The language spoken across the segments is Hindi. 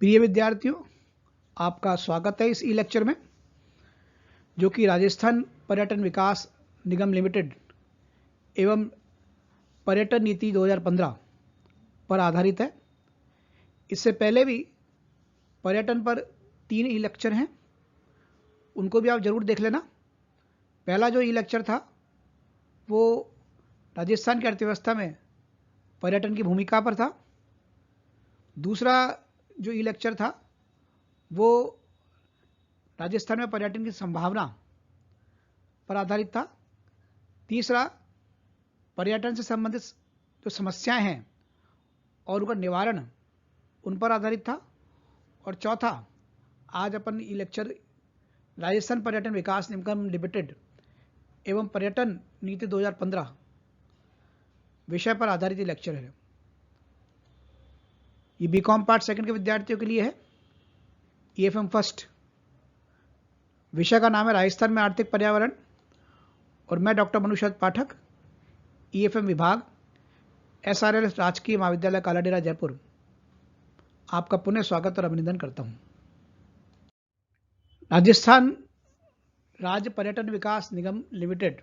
प्रिय विद्यार्थियों, आपका स्वागत है इस ई लेक्चर में, जो कि राजस्थान पर्यटन विकास निगम लिमिटेड एवं पर्यटन नीति 2015 पर आधारित है। इससे पहले भी पर्यटन पर 3 ई लेक्चर हैं, उनको भी आप जरूर देख लेना। पहला जो ई लेक्चर था वो राजस्थान की अर्थव्यवस्था में पर्यटन की भूमिका पर था। दूसरा जो ई लेक्चर था वो राजस्थान में पर्यटन की संभावना पर आधारित था। तीसरा पर्यटन से संबंधित जो समस्याएं हैं और उनका निवारण उन पर आधारित था। और चौथा आज अपन ई लेक्चर राजस्थान पर्यटन विकास निगम लिमिटेड एवं पर्यटन नीति 2015 विषय पर आधारित लेक्चर है। ये बीकॉम पार्ट सेकंड के विद्यार्थियों के लिए है। ईएफएम फर्स्ट विषय का नाम है राजस्थान में आर्थिक पर्यावरण, और मैं डॉक्टर मनुशरत पाठक, ईएफएम विभाग, एसआरएल राजकीय महाविद्यालय कालाडेरा जयपुर, आपका पुनः स्वागत और अभिनंदन करता हूं। राजस्थान राज्य पर्यटन विकास निगम लिमिटेड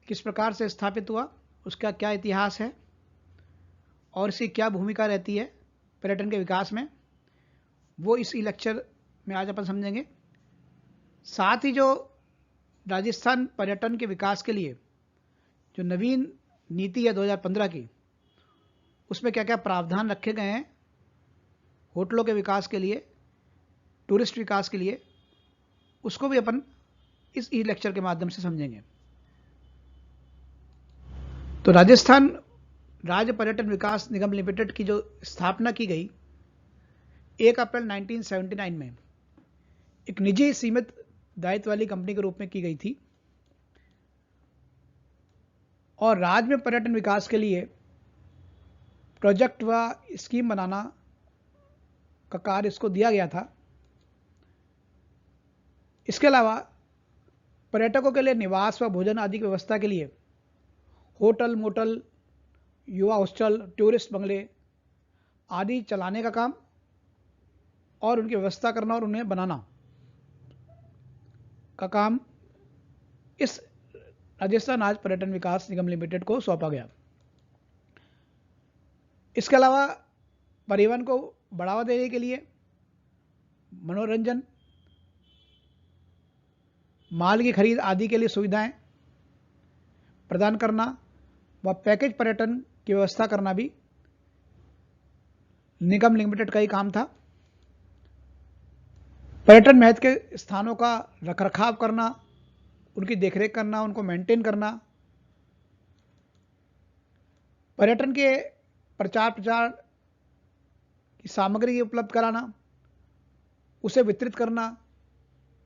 किस प्रकार से स्थापित हुआ, उसका क्या इतिहास है और इसकी क्या भूमिका रहती है पर्यटन के विकास में, वो इस ई लेक्चर में आज अपन समझेंगे। साथ ही जो राजस्थान पर्यटन के विकास के लिए जो नवीन नीति है 2015 की, उसमें क्या क्या प्रावधान रखे गए हैं होटलों के विकास के लिए, टूरिस्ट विकास के लिए, उसको भी अपन इस ई लेक्चर के माध्यम से समझेंगे। तो राजस्थान राज्य पर्यटन विकास निगम लिमिटेड की जो स्थापना की गई 1 अप्रैल 1979 में एक निजी सीमित दायित्व वाली कंपनी के रूप में की गई थी, और राज्य में पर्यटन विकास के लिए प्रोजेक्ट व स्कीम बनाना का कार्य इसको दिया गया था। इसके अलावा पर्यटकों के लिए निवास व भोजन आदि की व्यवस्था के लिए होटल, मोटल, युवा हॉस्टल, टूरिस्ट बंगले आदि चलाने का काम और उनकी व्यवस्था करना और उन्हें बनाना का काम इस राजस्थान राज्य पर्यटन विकास निगम लिमिटेड को सौंपा गया। इसके अलावा परिवहन को बढ़ावा देने के लिए मनोरंजन, माल की खरीद आदि के लिए सुविधाएं प्रदान करना व पैकेज पर्यटन की व्यवस्था करना भी निगम लिमिटेड का ही काम था। पर्यटन महत्व के स्थानों का रखरखाव करना, उनकी देखरेख करना, उनको मेंटेन करना, पर्यटन के प्रचार की सामग्री उपलब्ध कराना, उसे वितरित करना,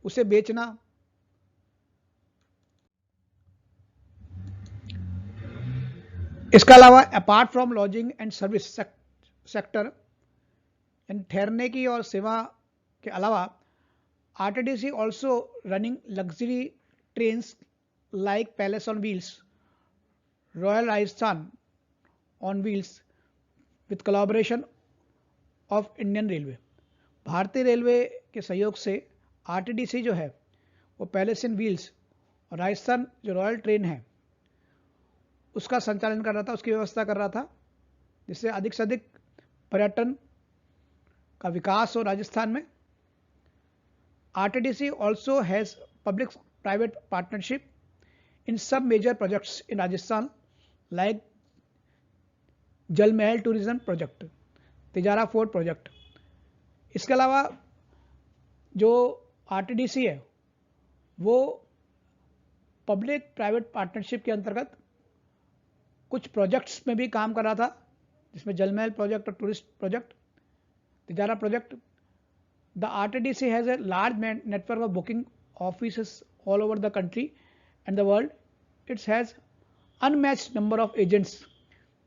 उसे बेचना, इसके अलावा apart from lodging and service sector यानी ठहरने की और सेवा के अलावा RTDC also running luxury trains like palace on wheels, royal Rajasthan on wheels with collaboration of Indian railway. भारतीय रेलवे के सहयोग से आरटीडीसी जो है वो पैलेस इन व्हील्स और राजस्थान जो रॉयल ट्रेन है उसका संचालन कर रहा था, उसकी व्यवस्था कर रहा था, जिससे अधिक से अधिक पर्यटन का विकास हो राजस्थान में। RTDC also has public private partnership in सब major projects in Rajasthan like Jal Mahal tourism project, Tijara fort project. इसके अलावा जो आरटीडीसी है वो पब्लिक प्राइवेट पार्टनरशिप के अंतर्गत कुछ प्रोजेक्ट्स में भी काम कर रहा था, जिसमें जल महल प्रोजेक्ट और tourist project, Tijara project. The RTDC has a large network of booking offices all over the country and the world. It has unmatched number of agents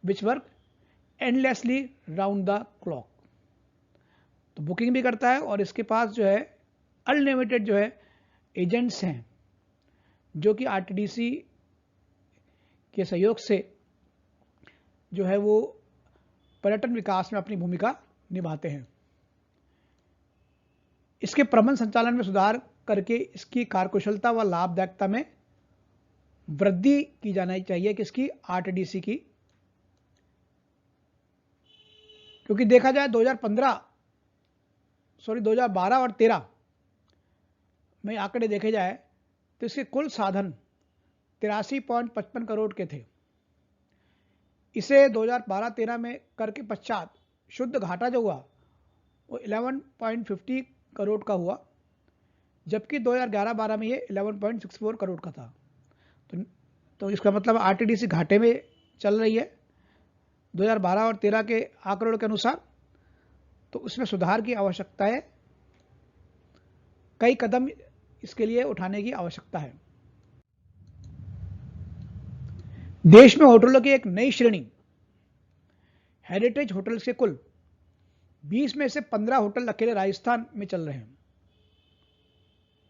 which work endlessly round the clock. तो बुकिंग भी करता है और इसके पास जो है अनलिमिटेड जो है एजेंट्स हैं, जो कि आरटीडीसी के सहयोग से जो है वो पर्यटन विकास में अपनी भूमिका निभाते हैं। इसके प्रबंध संचालन में सुधार करके इसकी कार्यकुशलता व लाभदायकता में वृद्धि की जानी चाहिए किसकी, आरटीडीसी की। क्योंकि देखा जाए 2012 और 13 में आंकड़े देखे जाए तो इसके कुल साधन 83.55 करोड़ के थे। इसे 2012-13 में कर के पश्चात शुद्ध घाटा जो हुआ वो 11.50 करोड़ का हुआ, जबकि 2011-12 में ये 11.64 करोड़ का था। तो इसका मतलब आरटीडीसी घाटे में चल रही है 2012 और 13 के आंकड़ों के अनुसार। तो उसमें सुधार की आवश्यकता है, कई कदम इसके लिए उठाने की आवश्यकता है। देश में होटलों की एक नई श्रेणी हेरिटेज होटल्स के कुल 20 में से 15 होटल अकेले राजस्थान में चल रहे हैं,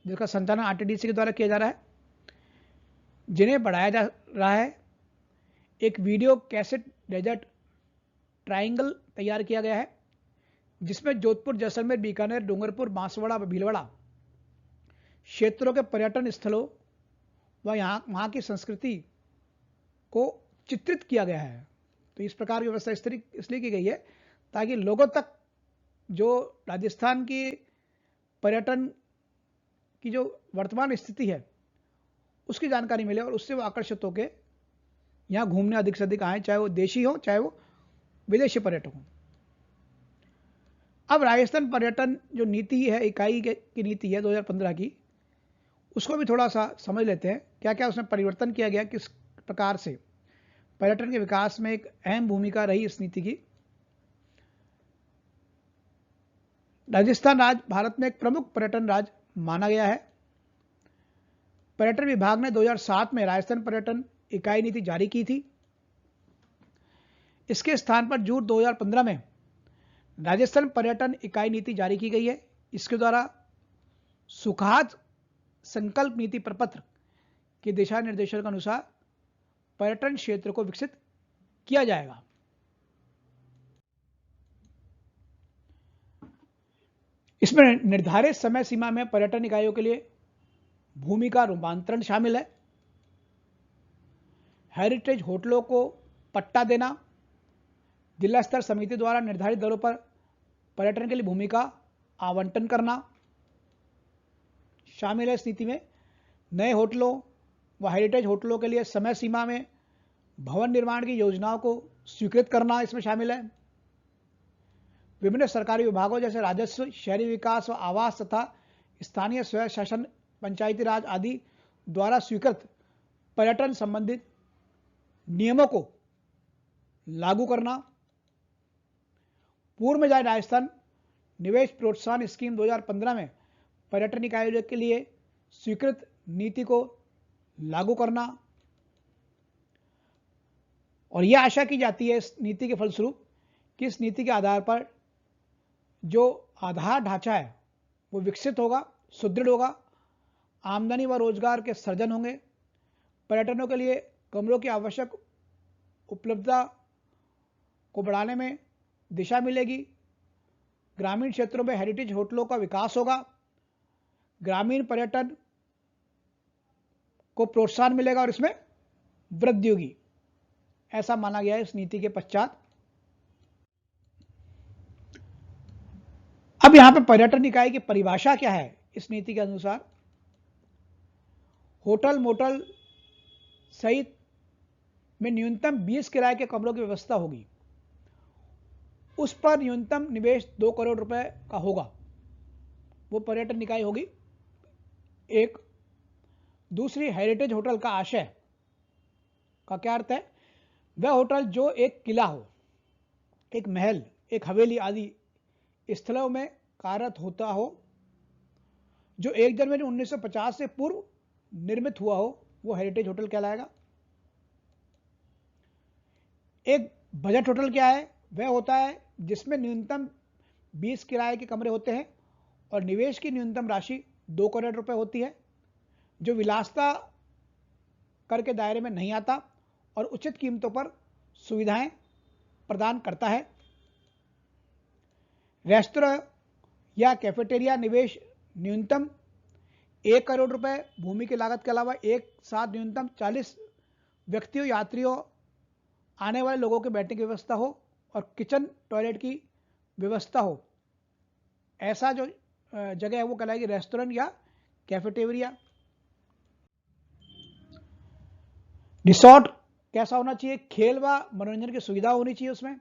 जिसका संचालन आरटीडीसी के द्वारा किया जा रहा है, जिन्हें बढ़ाया जा रहा है। एक वीडियो कैसेट डेजर्ट ट्रायंगल तैयार किया गया है, जिसमें जोधपुर, जैसलमेर, बीकानेर, डूंगरपुर, बांसवाड़ा व भीलवाड़ा क्षेत्रों के पर्यटन स्थलों व वहां की संस्कृति को चित्रित किया गया है। तो इस प्रकार की व्यवस्था इसलिए की गई है ताकि लोगों तक जो राजस्थान की पर्यटन की जो वर्तमान स्थिति है उसकी जानकारी मिले और उससे वो आकर्षित होकर यहाँ घूमने अधिक से अधिक आए, चाहे वो देशी हो चाहे वो विदेशी पर्यटक हो। अब राजस्थान पर्यटन जो नीति है, इकाई की नीति है 2015 की, उसको भी थोड़ा सा समझ लेते हैं क्या क्या उसमें परिवर्तन किया गया, किस प्रकार से पर्यटन के विकास में एक अहम भूमिका रही इस नीति की। राजस्थान राज्य भारत में एक प्रमुख पर्यटन राज्य माना गया है। पर्यटन विभाग ने 2007 में राजस्थान पर्यटन इकाई नीति जारी की थी। इसके स्थान पर जून 2015 में राजस्थान पर्यटन इकाई नीति जारी की गई है। इसके द्वारा सुखाद संकल्प नीति प्रपत्र के दिशा निर्देशों के अनुसार पर्यटन क्षेत्र को विकसित किया जाएगा। इसमें निर्धारित समय सीमा में पर्यटन इकाइयों के लिए भूमि का रूपांतरण शामिल है। हेरिटेज होटलों को पट्टा देना, जिला स्तर समिति द्वारा निर्धारित दरों पर पर्यटन के लिए भूमि का आवंटन करना शामिल है इस नीति में। नए होटलों व हेरिटेज होटलों के लिए समय सीमा में भवन निर्माण की योजनाओं को स्वीकृत करना इसमें शामिल है। विभिन्न सरकारी विभागों जैसे राजस्व, शहरी विकास व आवास तथा स्थानीय स्वयं शासन, पंचायती राज आदि द्वारा स्वीकृत पर्यटन संबंधित नियमों को लागू करना। पूर्व में जारी राजस्थान निवेश प्रोत्साहन स्कीम 2015 में पर्यटन इकाइयों के लिए स्वीकृत नीति को लागू करना। और यह आशा की जाती है इस नीति के फलस्वरूप कि इस नीति के आधार पर जो आधार ढांचा है वो विकसित होगा, सुदृढ़ होगा, आमदनी व रोजगार के सृजन होंगे, पर्यटनों के लिए कमरों की आवश्यक उपलब्धता को बढ़ाने में दिशा मिलेगी, ग्रामीण क्षेत्रों में हेरिटेज होटलों का विकास होगा, ग्रामीण पर्यटन को प्रोत्साहन मिलेगा और इसमें वृद्धि होगी, ऐसा माना गया है इस नीति के पश्चात। अब यहां पे पर्यटन इकाई की परिभाषा क्या है इस नीति के अनुसार। होटल मोटल सहित में न्यूनतम 20 किराए के कमरों की व्यवस्था होगी, उस पर न्यूनतम निवेश 2 करोड़ रुपए का होगा, वो पर्यटन इकाई होगी एक। दूसरी, हेरिटेज होटल का आशय का क्या अर्थ है, वह होटल जो एक किला हो, एक महल, एक हवेली आदि स्थलों में कार्यरत होता हो, जो 1 जनवरी 1950 से पूर्व निर्मित हुआ हो, वो हेरिटेज होटल कहलाएगा। एक बजट होटल क्या है, वह होता है जिसमें न्यूनतम 20 किराए के कमरे होते हैं और निवेश की न्यूनतम राशि 2 करोड़ रुपए होती है, जो विलासिता कर के दायरे में नहीं आता और उचित कीमतों पर सुविधाएं प्रदान करता है। रेस्तरां या कैफेटेरिया निवेश न्यूनतम 1 करोड़ रुपए भूमि की लागत के अलावा एक साथ न्यूनतम 40 व्यक्तियों यात्रियों आने वाले लोगों के बैठने की व्यवस्था हो और किचन टॉयलेट की व्यवस्था हो। ऐसा जो जगह है वो कहलाएगी रेस्टोरेंट या कैफेटेरिया। रिसोर्ट कैसा होना चाहिए? खेल व मनोरंजन की सुविधा होनी चाहिए उसमें,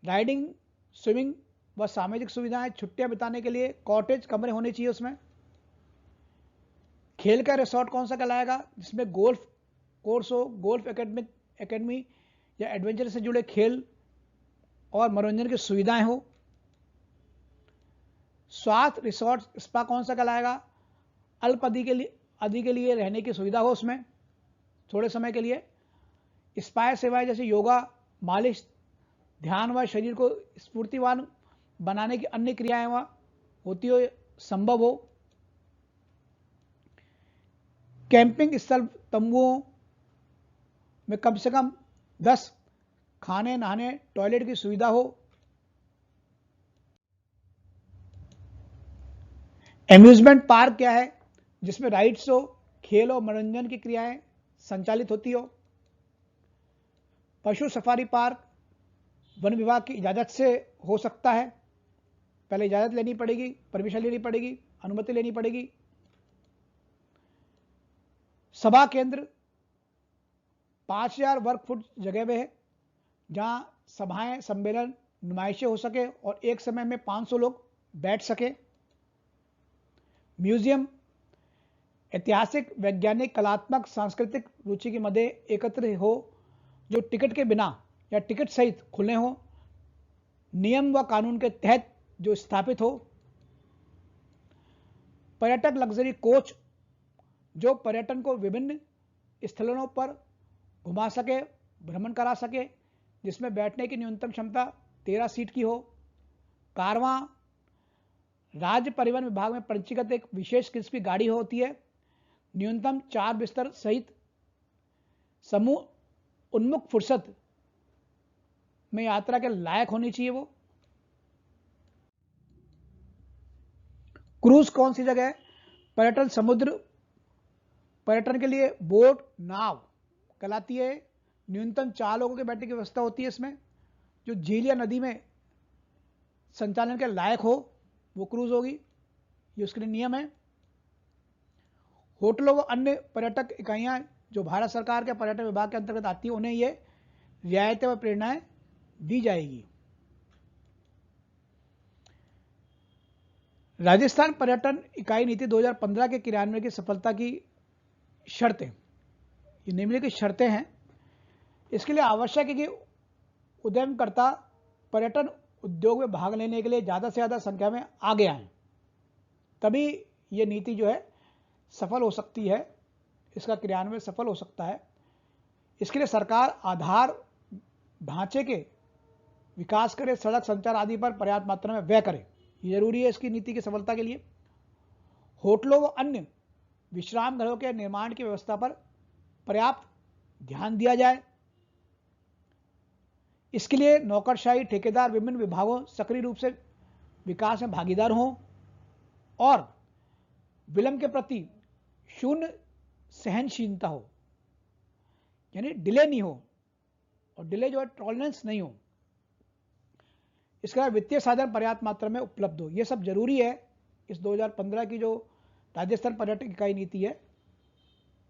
राइडिंग, स्विमिंग व सामाजिक सुविधाएं, छुट्टियां बिताने के लिए कॉटेज कमरे होने चाहिए उसमें। खेल का रिसोर्ट कौन सा कहलाएगा? जिसमें गोल्फ कोर्स हो, गोल्फ एकेडमी या एडवेंचर से जुड़े खेल और मनोरंजन की सुविधाएं हो। स्वास्थ्य रिसोर्ट स्पा कौन सा कहलाएगा? अल्प अवधि के लिए रहने की सुविधा हो उसमें, थोड़े समय के लिए। स्पा सेवाएं जैसे योगा, मालिश, ध्यान व शरीर को स्फूर्तिवान बनाने की अन्य क्रियाएं वहां होती हो, संभव हो। कैंपिंग स्थल तंबुओं में कम से कम 10 खाने, नहाने, टॉयलेट की सुविधा हो। एम्यूजमेंट पार्क क्या है? जिसमें राइड्स हो, खेल और मनोरंजन की क्रियाएं संचालित होती हो। पशु सफारी पार्क वन विभाग की इजाजत से हो सकता है, पहले इजाजत लेनी पड़ेगी, परमिशन लेनी पड़ेगी, अनुमति लेनी पड़ेगी। सभा केंद्र 5000 वर्ग फुट जगह में है, जहां सभाएं, सम्मेलन, नुमाइशें हो सके और एक समय में 500 लोग बैठ सके। म्यूजियम ऐतिहासिक, वैज्ञानिक, कलात्मक, सांस्कृतिक रुचि के मध्य एकत्र हो, जो टिकट के बिना या टिकट सहित खुले हो, नियम व कानून के तहत जो स्थापित हो। पर्यटक लग्जरी कोच जो पर्यटन को विभिन्न स्थलों पर घुमा सके, भ्रमण करा सके, जिसमें बैठने की न्यूनतम क्षमता 13 सीट की हो। कारवां राज्य परिवहन विभाग में पंजीकृत एक विशेष किस्म की गाड़ी होती है, न्यूनतम 4 बिस्तर सहित समूह उन्मुख फुर्सत में यात्रा के लायक होनी चाहिए वो। क्रूज कौन सी जगह है? पर्यटन समुद्र पर्यटन के लिए बोट, नाव कहलाती है, न्यूनतम 4 लोगों के बैठने की व्यवस्था होती है इसमें, जो झील या नदी में संचालन के लायक हो वो क्रूज होगी, ये उसके लिए नियम है। होटलों व अन्य पर्यटक इकाइयां जो भारत सरकार के पर्यटन विभाग के अंतर्गत आती है, उन्हें ये रियायतें व प्रेरणाएं दी जाएगी। राजस्थान पर्यटन इकाई नीति 2015 के क्रियान्वयन की सफलता की शर्तें, ये निम्नलिखित शर्तें हैं। इसके लिए आवश्यक है कि उद्यमकर्ता पर्यटन उद्योग में भाग लेने के लिए ज़्यादा से ज़्यादा संख्या में आगे आएं, तभी ये नीति जो है सफल हो सकती है, इसका क्रियान्वयन सफल हो सकता है। इसके लिए सरकार आधार ढांचे के विकास करे, सड़क संचार आदि पर पर्याप्त मात्रा में व्यय करे, ये जरूरी है इसकी नीति की सफलता के लिए। होटलों व अन्य विश्राम गृहों के निर्माण की व्यवस्था पर पर्याप्त ध्यान दिया जाए। इसके लिए नौकरशाही ठेकेदार विभिन्न विभागों सक्रिय रूप से विकास में भागीदार हों और विलंब के प्रति शून्य सहनशीलता हो, यानी डिले नहीं हो, और डिले जो है टॉलरेंस नहीं हो। इसके बाद वित्तीय साधन पर्याप्त मात्रा में उपलब्ध हो, ये सब जरूरी है इस 2015 की जो राजस्थान पर्यटन इकाई नीति है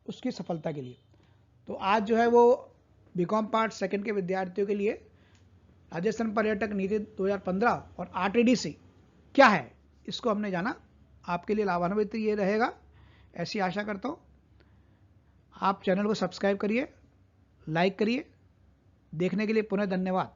उसकी सफलता के लिए। तो आज जो है वो बीकॉम पार्ट सेकंड के विद्यार्थियों के लिए राजस्थान पर्यटक नीति 2015 और आरटीडीसी क्या है इसको हमने जाना। आपके लिए लाभान्वित ये रहेगा, ऐसी आशा करता हूँ। आप चैनल को सब्सक्राइब करिए, लाइक करिए। देखने के लिए पुनः धन्यवाद।